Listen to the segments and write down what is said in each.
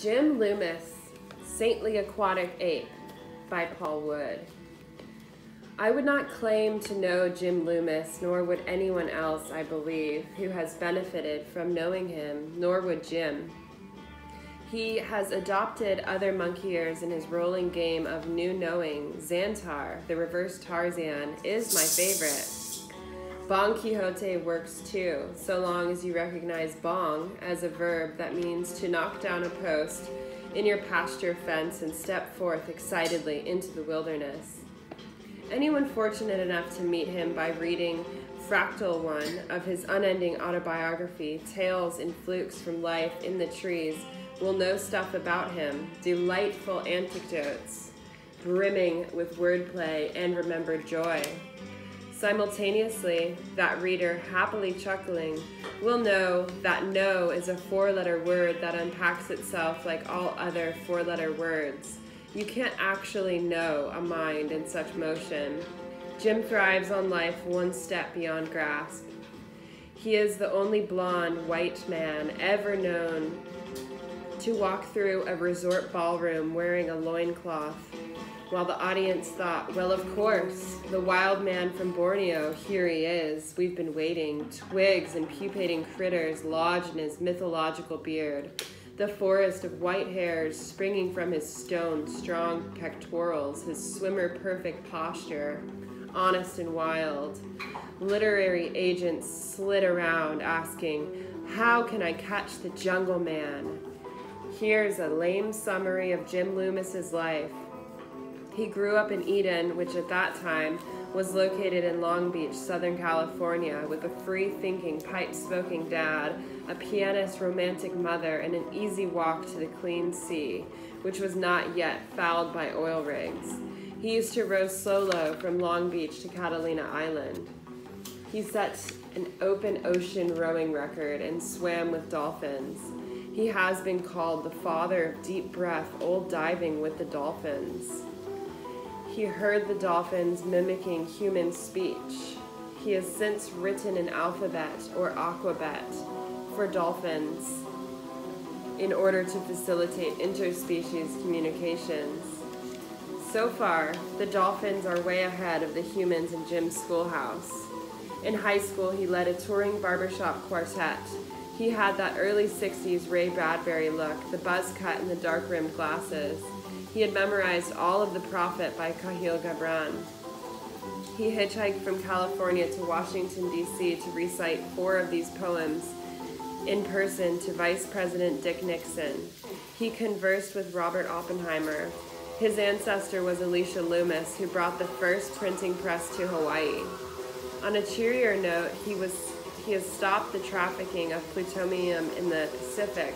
Jim Loomis, Saintly Aquatic Ape by Paul Wood. I would not claim to know Jim Loomis, nor would anyone else, I believe, who has benefited from knowing him, nor would Jim. He has adopted other monkeyers in his rolling game of new knowing. Xantar, the reverse Tarzan, is my favorite. Bon Quixote works too, so long as you recognize bong as a verb that means to knock down a post in your pasture fence and step forth excitedly into the wilderness. Anyone fortunate enough to meet him by reading Fractal One of his unending autobiography, Tales and Flukes from Life in the Trees, will know stuff about him, delightful anecdotes, brimming with wordplay and remembered joy. Simultaneously, that reader, happily chuckling, will know that no is a four-letter word that unpacks itself like all other four-letter words. You can't actually know a mind in such motion. Jim thrives on life one step beyond grasp. He is the only blonde white man ever known to walk through a resort ballroom wearing a loincloth, while the audience thought, well, of course, the wild man from Borneo, here he is. We've been waiting. Twigs and pupating critters lodged in his mythological beard. The forest of white hairs springing from his stone, strong pectorals, his swimmer-perfect posture, honest and wild. Literary agents slid around asking, how can I catch the jungle man? Here's a lame summary of Jim Loomis's life. He grew up in Eden, which at that time was located in Long Beach, Southern California, with a free-thinking, pipe-smoking dad, a pianist, romantic mother, and an easy walk to the clean sea, which was not yet fouled by oil rigs. He used to row solo from Long Beach to Catalina Island. He set an open ocean rowing record and swam with dolphins. He has been called the father of deep breath, old diving with the dolphins. He heard the dolphins mimicking human speech. He has since written an alphabet or aquabet for dolphins in order to facilitate interspecies communications. So far, the dolphins are way ahead of the humans in Jim's schoolhouse. In high school, he led a touring barbershop quartet. He had that early 60s Ray Bradbury look, the buzz cut and the dark-rimmed glasses. He had memorized all of The Prophet by Khalil Gibran. He hitchhiked from California to Washington, D.C. to recite 4 of these poems in person to Vice President Dick Nixon. He conversed with Robert Oppenheimer. His ancestor was Elisha Loomis, who brought the first printing press to Hawaii. On a cheerier note, he has stopped the trafficking of plutonium in the Pacific,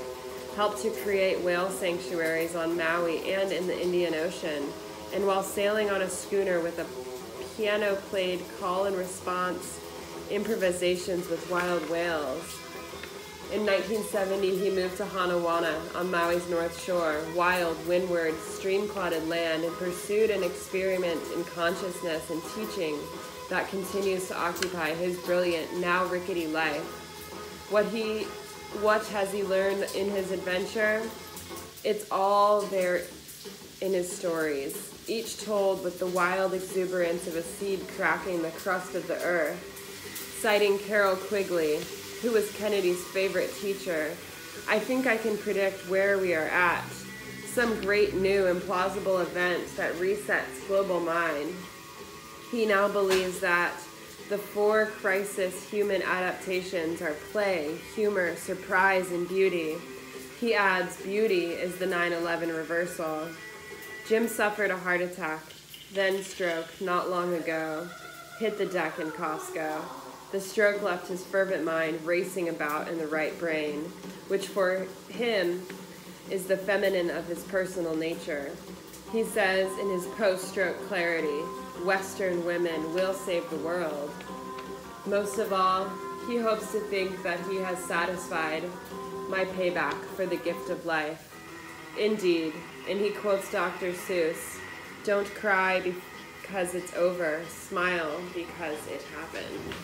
helped to create whale sanctuaries on Maui and in the Indian Ocean, and while sailing on a schooner with a piano-played call-and-response improvisations with wild whales. In 1970, he moved to Hanawana on Maui's North Shore, wild, windward, stream-clotted land, and pursued an experiment in consciousness and teaching that continues to occupy his brilliant, now rickety life. What has he learned in his adventure? It's all there in his stories, each told with the wild exuberance of a seed cracking the crust of the earth. Citing Carol Quigley, who was Kennedy's favorite teacher, I think I can predict where we are at, some great new implausible event that resets global mind. He now believes that the 4 crisis human adaptations are play, humor, surprise, and beauty. He adds, beauty is the 9/11 reversal. Jim suffered a heart attack, then stroke, not long ago. Hit the deck in Costco. The stroke left his fervent mind racing about in the right brain, which for him is the feminine of his personal nature. He says in his post-stroke clarity, Western women will save the world. Most of all, he hopes to think that he has satisfied my payback for the gift of life. Indeed, and he quotes Dr. Seuss, don't cry because it's over, smile because it happened.